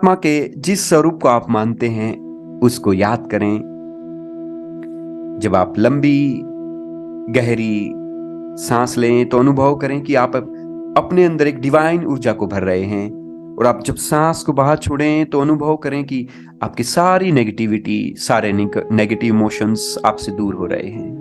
परमात्मा के जिस स्वरूप को आप मानते हैं उसको याद करें। जब आप लंबी गहरी सांस लें तो अनुभव करें कि आप अपने अंदर एक डिवाइन ऊर्जा को भर रहे हैं, और आप जब सांस को बाहर छोड़ें तो अनुभव करें कि आपकी सारी नेगेटिविटी, सारे नेगेटिव इमोशंस आपसे दूर हो रहे हैं।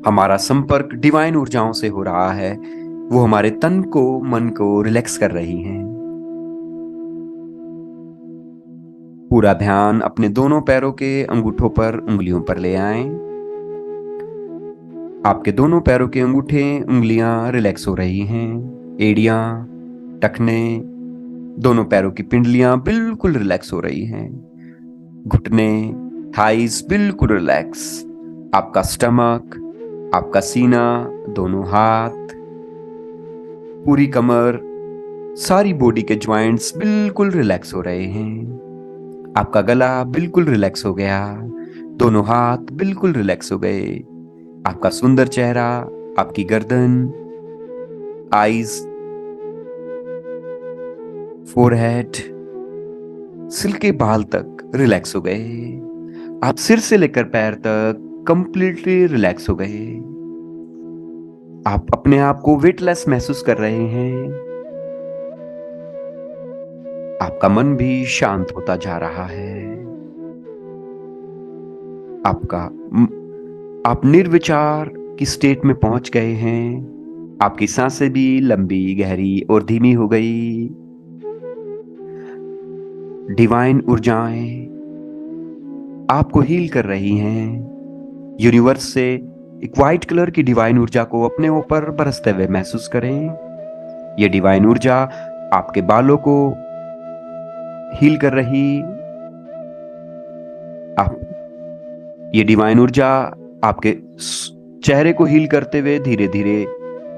हमारा संपर्क डिवाइन ऊर्जाओं से हो रहा है, वो हमारे तन को, मन को रिलैक्स कर रही हैं। पूरा ध्यान अपने दोनों पैरों के अंगूठों पर, उंगलियों पर ले आएं। आपके दोनों पैरों के अंगूठे, उंगलियां रिलैक्स हो रही हैं। एड़ियां, टखने, दोनों पैरों की पिंडलियां बिल्कुल रिलैक्स हो रही हैं। घुटने, थाइस बिल्कुल रिलैक्स। आपका स्टमक, आपका सीना, दोनों हाथ, पूरी कमर, सारी बॉडी के ज्वाइंट्स बिल्कुल रिलैक्स हो रहे हैं। आपका गला बिल्कुल रिलैक्स हो गया, दोनों हाथ बिल्कुल रिलैक्स हो गए। आपका सुंदर चेहरा, आपकी गर्दन, आईज, फोरहेड, सिर के बाल तक रिलैक्स हो गए। आप सिर से लेकर पैर तक कंप्लीटली रिलैक्स हो गए। आप अपने आप को वेटलेस महसूस कर रहे हैं। आपका मन भी शांत होता जा रहा है। आप निर्विचार की स्टेट में पहुंच गए हैं। आपकी सांसें भी लंबी, गहरी और धीमी हो गई। डिवाइन ऊर्जाएं आपको हील कर रही हैं। यूनिवर्स से एक व्हाइट कलर की डिवाइन ऊर्जा को अपने ऊपर बरसते हुए महसूस करें। यह डिवाइन ऊर्जा आपके बालों को हील कर रही। ये डिवाइन ऊर्जा आपके चेहरे को हील करते हुए धीरे धीरे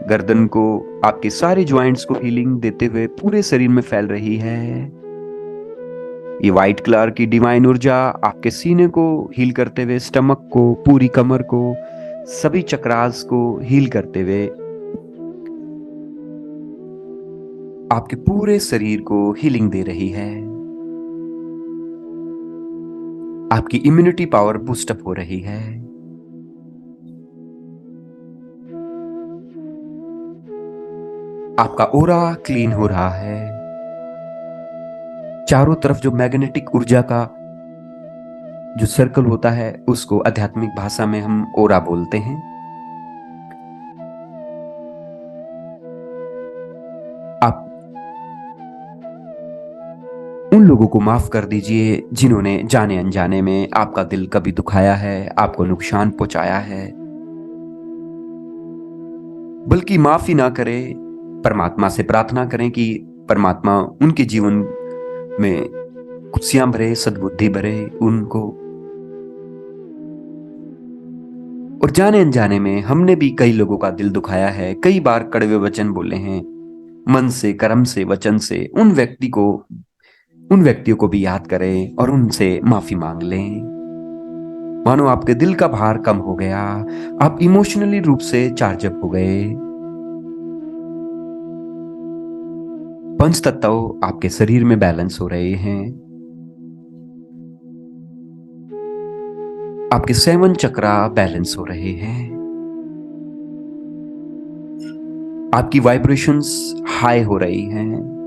गर्दन को, आपके सारे ज्वाइंट्स को हीलिंग देते हुए पूरे शरीर में फैल रही है। ये व्हाइट कलर की डिवाइन ऊर्जा आपके सीने को हील करते हुए, स्टमक को, पूरी कमर को, सभी चक्रास को हील करते हुए आपके पूरे शरीर को हीलिंग दे रही है। आपकी इम्यूनिटी पावर बूस्ट अप हो रही है। आपका ऑरा क्लीन हो रहा है। चारों तरफ जो मैग्नेटिक ऊर्जा का जो सर्कल होता है उसको आध्यात्मिक भाषा में हम ऑरा बोलते हैं। आप उन लोगों को माफ कर दीजिए जिन्होंने जाने अनजाने में आपका दिल कभी दुखाया है, आपको नुकसान पहुंचाया है। बल्कि माफी ना करें, परमात्मा से प्रार्थना करें कि परमात्मा उनके जीवन में खुशियां भरे, सद्बुद्धि भरे उनको। और जाने अनजाने में हमने भी कई लोगों का दिल दुखाया है, कई बार कड़वे वचन बोले हैं, मन से, कर्म से, वचन से। उन व्यक्तियों को भी याद करें और उनसे माफी मांग लें। मानो आपके दिल का भार कम हो गया, आप इमोशनली रूप से चार्ज अप हो गए। पंच तत्व आपके शरीर में बैलेंस हो रहे हैं। आपके 7 चक्रा बैलेंस हो रहे हैं। आपकी वाइब्रेशंस हाई हो रही हैं।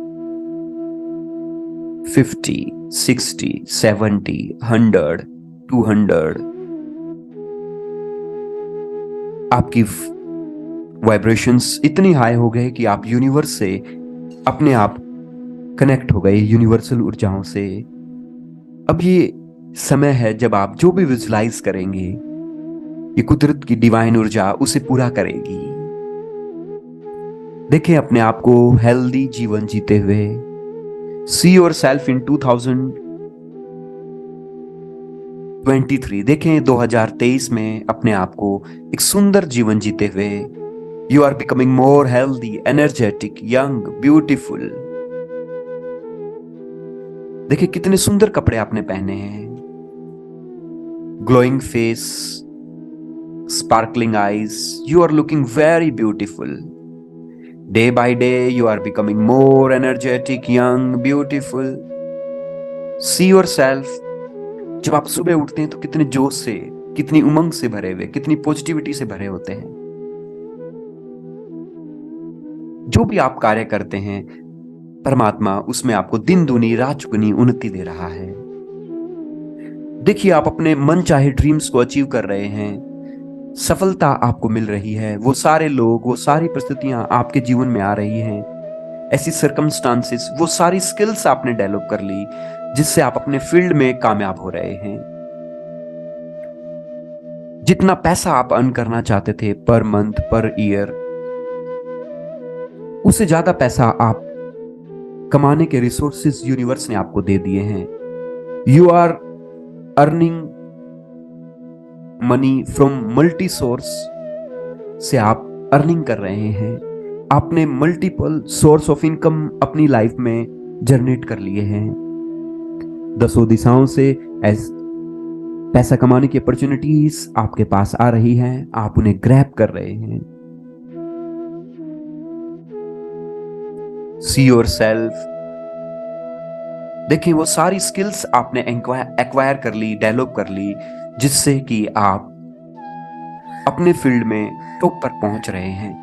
50, 60, 70, 100, 200। आपकी वाइब्रेशंस इतनी हाई हो गए कि आप यूनिवर्स से अपने आप कनेक्ट हो गए, यूनिवर्सल ऊर्जाओं से। अब ये समय है जब आप जो भी विजुलाइज करेंगे, ये कुदरत की डिवाइन ऊर्जा उसे पूरा करेगी। देखें अपने आप को हेल्दी जीवन जीते हुए। See your self in 2023। देखें 2023 में अपने आप को एक सुंदर जीवन जीते हुए। You are becoming more healthy, energetic, young, beautiful. देखिए कितने सुंदर कपड़े आपने पहने हैं। Glowing face, sparkling eyes, you are looking very beautiful. Day by day, you are becoming more energetic, young, beautiful. See yourself. जब आप सुबह उठते हैं तो कितने जोश से, कितनी उमंग से भरे हुए, कितनी पॉजिटिविटी से भरे होते हैं। जो भी आप कार्य करते हैं, परमात्मा उसमें आपको दिन दूनी रात चुगनी उन्नति दे रहा है। देखिए, आप अपने मन चाहे ड्रीम्स को अचीव कर रहे हैं, सफलता आपको मिल रही है। वो सारे लोग, वो सारी परिस्थितियां आपके जीवन में आ रही हैं, ऐसी सर्कमस्टांसेस, वो सारी स्किल्स आपने डेवलप कर ली जिससे आप अपने फील्ड में कामयाब हो रहे हैं। जितना पैसा आप अर्न करना चाहते थे पर मंथ, पर ईयर, उससे ज्यादा पैसा आप कमाने के रिसोर्सेस यूनिवर्स ने आपको दे दिए हैं। You are earning money from multi source से आप अर्निंग कर रहे हैं। आपने मल्टीपल सोर्स ऑफ इनकम अपनी लाइफ में जनरेट कर लिए हैं। दसों दिशाओं से पैसा कमाने की अपॉर्चुनिटीज आपके पास आ रही हैं, आप उन्हें ग्रैब कर रहे हैं। See your self. देखिए, वो सारी स्किल्स आपने एक्वायर कर ली, डेवलप कर ली, जिससे कि आप अपने फील्ड में टॉप पर पहुंच रहे हैं।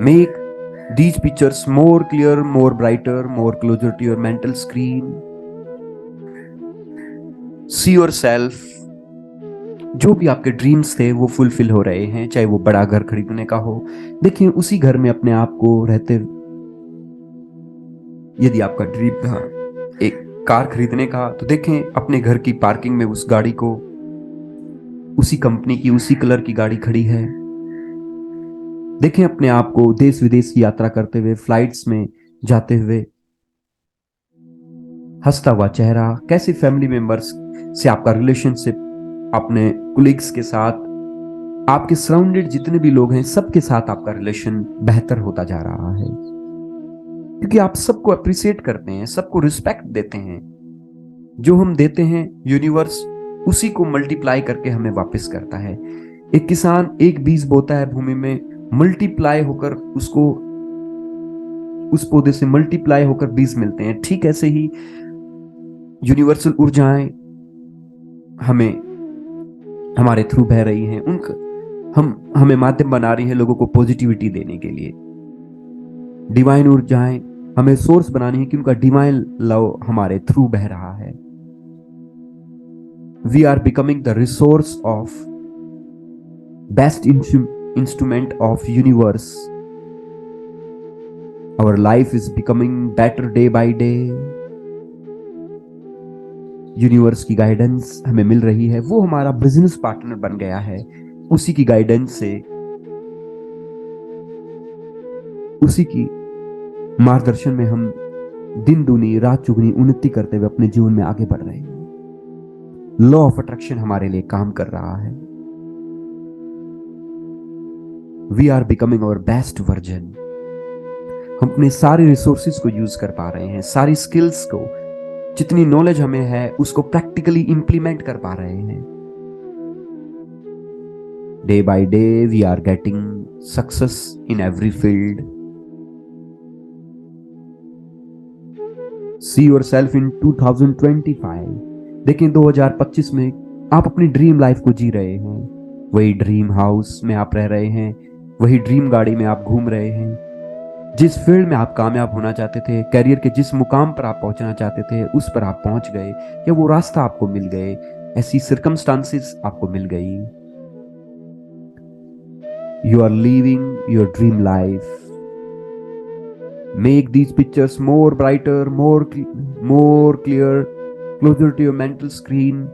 Make these pictures more clear, more brighter, more closer to your mental screen. See yourself. जो भी आपके ड्रीम्स थे वो फुलफिल हो रहे हैं, चाहे वो बड़ा घर खरीदने का हो। देखिए, उसी घर में अपने आप को रहते, यदि आपका ड्रीम था एक कार खरीदने का, तो देखें अपने घर की पार्किंग में उस गाड़ी को, उसी कंपनी की, उसी कलर की गाड़ी खड़ी है। देखें अपने आप को देश विदेश की यात्रा करते हुए, फ्लाइट्स में जाते हुए, हंसता हुआ चेहरा। कैसे फैमिली मेंबर्स से आपका रिलेशनशिप, अपने कुलीग्स के साथ, आपके सराउंडेड जितने भी लोग हैं सबके साथ आपका रिलेशन बेहतर होता जा रहा है, क्योंकि आप सबको अप्रिशिएट करते हैं, सबको रिस्पेक्ट देते हैं। जो हम देते हैं यूनिवर्स उसी को मल्टीप्लाई करके हमें वापस करता है। एक किसान एक बीज बोता है भूमि में, मल्टीप्लाई होकर उसको, उस पौधे से मल्टीप्लाई होकर बीज मिलते हैं। ठीक ऐसे ही यूनिवर्सल ऊर्जाएं हमें, हमारे थ्रू बह रही हैं, हमें माध्यम बना रही हैं लोगों को पॉजिटिविटी देने के लिए। डिवाइन ऊर्जाएं हमें सोर्स बनानी है कि उनका डिवाइन लव हमारे थ्रू बह रहा है। We are becoming the resource of best instrument of universe. Our life is becoming better day by day. Universe की गाइडेंस हमें मिल रही है, वो हमारा बिजनेस पार्टनर बन गया है। उसी की गाइडेंस से, उसी की मार्गदर्शन में हम दिन दूनी रात चुगनी उन्नति करते हुए अपने जीवन में आगे बढ़ रहे हैं। लॉ ऑफ अट्रैक्शन हमारे लिए काम कर रहा है। We are becoming our best version. हम अपने सारे रिसोर्सेज को यूज कर पा रहे हैं, सारी स्किल्स को, जितनी नॉलेज हमें है उसको प्रैक्टिकली इंप्लीमेंट कर पा रहे हैं। Day by day we are getting success in every field. See yourself in 2025। देखिए 2025 में आप अपनी ड्रीम लाइफ को जी रहे हैं। वही ड्रीम हाउस में आप रह रहे हैं, वही ड्रीम गाड़ी में आप घूम रहे हैं। जिस फील्ड में आप कामयाब होना चाहते थे, करियर के जिस मुकाम पर आप पहुंचना चाहते थे, उस पर आप पहुंच गए, या वो रास्ता आपको मिल गए, ऐसी सर्कमस्टांसेस आपको मिल गई। You are living your dream life. Make these pictures more brighter, more clear, closer to your mental screen.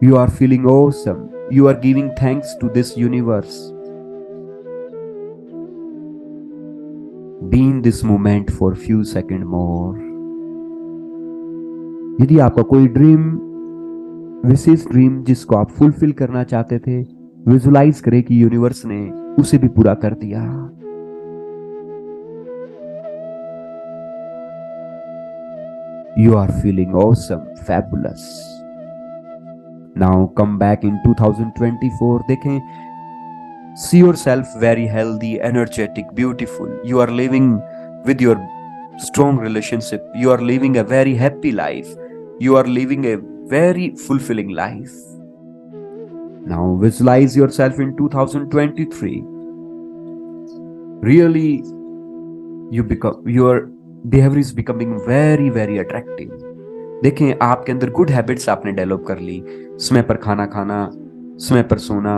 You are feeling awesome. You are giving thanks to this universe. Be in this moment for few seconds more. यदि आपका कोई dream, विशेष dream जिसको आप fulfil करना चाहते थे, visualise करें कि यूनिवर्स ने उसे भी पूरा कर दिया। You are feeling awesome, fabulous. Now come back in 2024. देखें See yourself very healthy, energetic, beautiful. You are living with your strong relationship. You are living a very happy life. You are living a very fulfilling life. Now visualize yourself in 2023. Really, your behavior is becoming very very attractive. देखें, आपके अंदर good habits आपने develop कर ली। समय पर खाना खाना, समय पर सोना,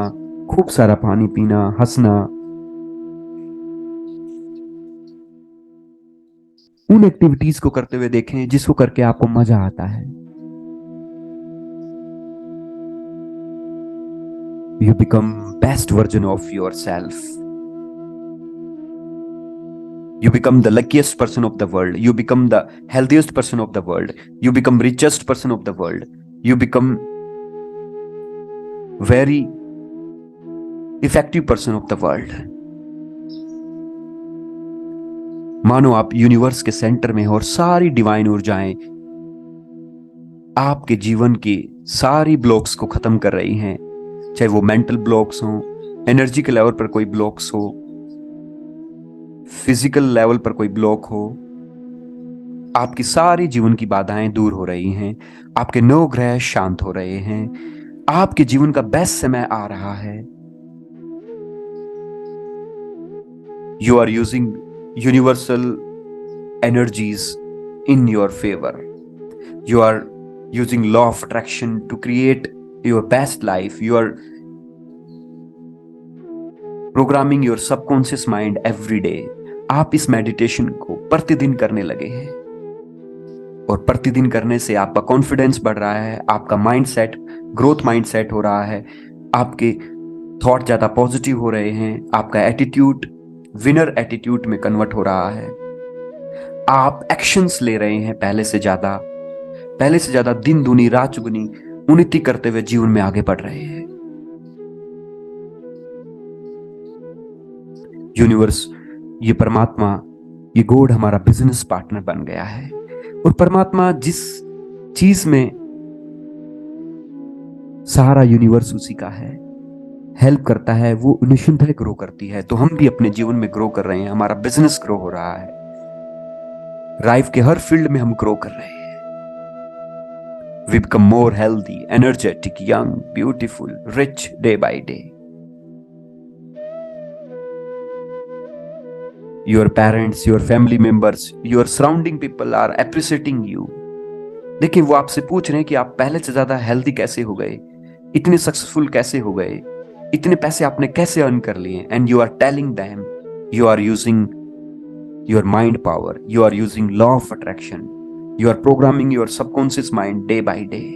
खूब सारा पानी पीना, हंसना, उन एक्टिविटीज को करते हुए देखें जिसको करके आपको मजा आता है। You become best version of yourself. You become the luckiest person of the world. You become the healthiest person of the world. You become richest person of the world. You become very effective person of the world. मानो आप universe के centre में हो और सारी divine ऊर्जाएं आपके जीवन की सारी ब्लॉक्स को खत्म कर रही हैं, चाहे वो मेंटल ब्लॉक्स हो, एनर्जी के लेवल पर कोई ब्लॉक्स हो, फिजिकल लेवल पर कोई ब्लॉक हो। आपकी सारी जीवन की बाधाएं दूर हो रही हैं, आपके 9 ग्रह शांत हो रहे हैं, आपके जीवन का बेस्ट समय आ रहा है। You are using universal energies in your favour. You are using law of attraction to create your best life. You are programming your subconscious mind every day. आप इस मेडिटेशन को प्रतिदिन करने लगे हैं और प्रतिदिन करने से आपका कॉन्फिडेंस बढ़ रहा है, आपका माइंडसेट ग्रोथ माइंडसेट हो रहा है, आपके थॉट ज्यादा पॉजिटिव हो रहे हैं, आपका एटीट्यूड विनर एटीट्यूड में कन्वर्ट हो रहा है, आप एक्शंस ले रहे हैं पहले से ज्यादा दिन दूनी रात चुगनी उन्नति करते हुए जीवन में आगे बढ़ रहे हैं। यूनिवर्स, ये परमात्मा, ये गॉड हमारा बिजनेस पार्टनर बन गया है और परमात्मा जिस चीज में सारा यूनिवर्स उसी का है, हेल्प करता है, वो निश्चिंत ग्रो करती है। तो हम भी अपने जीवन में ग्रो कर रहे हैं, हमारा बिजनेस ग्रो हो रहा है, लाइफ के हर फील्ड में हम ग्रो कर रहे हैं। We become more healthy, energetic, young, beautiful, rich day by day. Your parents, your family members, your surrounding people are appreciating you. देखिए, वो आपसे पूछ रहे हैं कि आप पहले से ज्यादा हेल्दी कैसे हो गए, इतने सक्सेसफुल कैसे हो गए, इतने पैसे आपने कैसे अर्न कर लिए। And you are telling them you are using your mind power, you are using law of attraction, you are programming your subconscious mind day by day.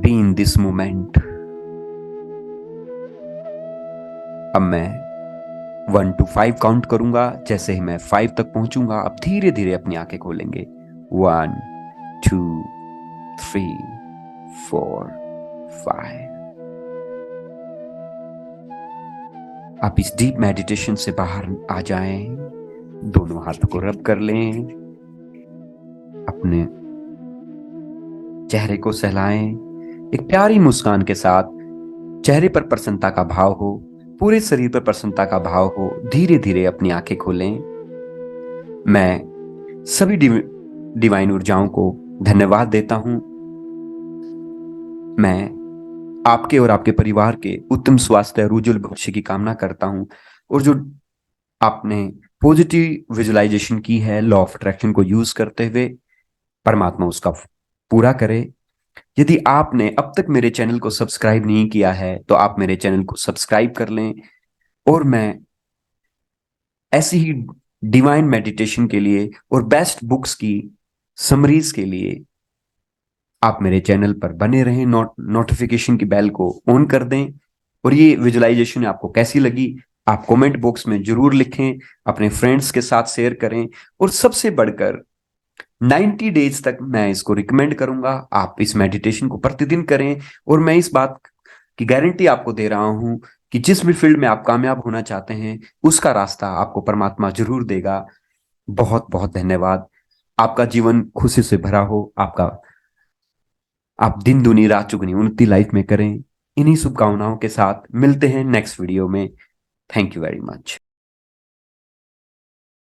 Be in this moment. अब मैं 1 to 5 count करूंगा। जैसे ही मैं 5 तक पहुंचूंगा, आप धीरे धीरे अपनी आंखें खोलेंगे। 1 2 3 4 5। आप इस डीप मेडिटेशन से बाहर आ जाएं, दोनों हाथों को रब कर लें, अपने चेहरे को सहलाएं, एक प्यारी मुस्कान के साथ चेहरे पर प्रसन्नता का भाव हो, पूरे शरीर पर प्रसन्नता का भाव हो। धीरे धीरे अपनी आंखें खोलें। मैं सभी डिवाइन ऊर्जाओं को धन्यवाद देता हूं। मैं आपके और आपके परिवार के उत्तम स्वास्थ्य और उज्जवल भविष्य की कामना करता हूं। और जो आपने पॉजिटिव विजुअलाइजेशन की है लॉ ऑफ अट्रैक्शन को यूज करते हुए, परमात्मा उसका पूरा करे। यदि आपने अब तक मेरे चैनल को सब्सक्राइब नहीं किया है तो आप मेरे चैनल को सब्सक्राइब कर लें। और मैं ऐसी ही डिवाइन मेडिटेशन के लिए और बेस्ट बुक्स की समरीज के लिए आप मेरे चैनल पर बने रहें। नोटिफिकेशन की बेल को ऑन कर दें। और ये विजुअलाइजेशन आपको कैसी लगी आप कमेंट बॉक्स में जरूर लिखें, अपने फ्रेंड्स के साथ शेयर करें। और सबसे बढ़कर 90 डेज तक मैं इसको रिकमेंड करूंगा, आप इस मेडिटेशन को प्रतिदिन करें। और मैं इस बात की गारंटी आपको दे रहा हूं कि जिस भी फील्ड में आप कामयाब होना चाहते हैं उसका रास्ता आपको परमात्मा जरूर देगा। बहुत बहुत धन्यवाद। आपका जीवन खुशी से भरा हो, आपका आप दिन दुनी रात चुगनी उन्नति लाइफ में करें। इन्हीं शुभकामनाओं के साथ मिलते हैं नेक्स्ट वीडियो में। Thank you very much.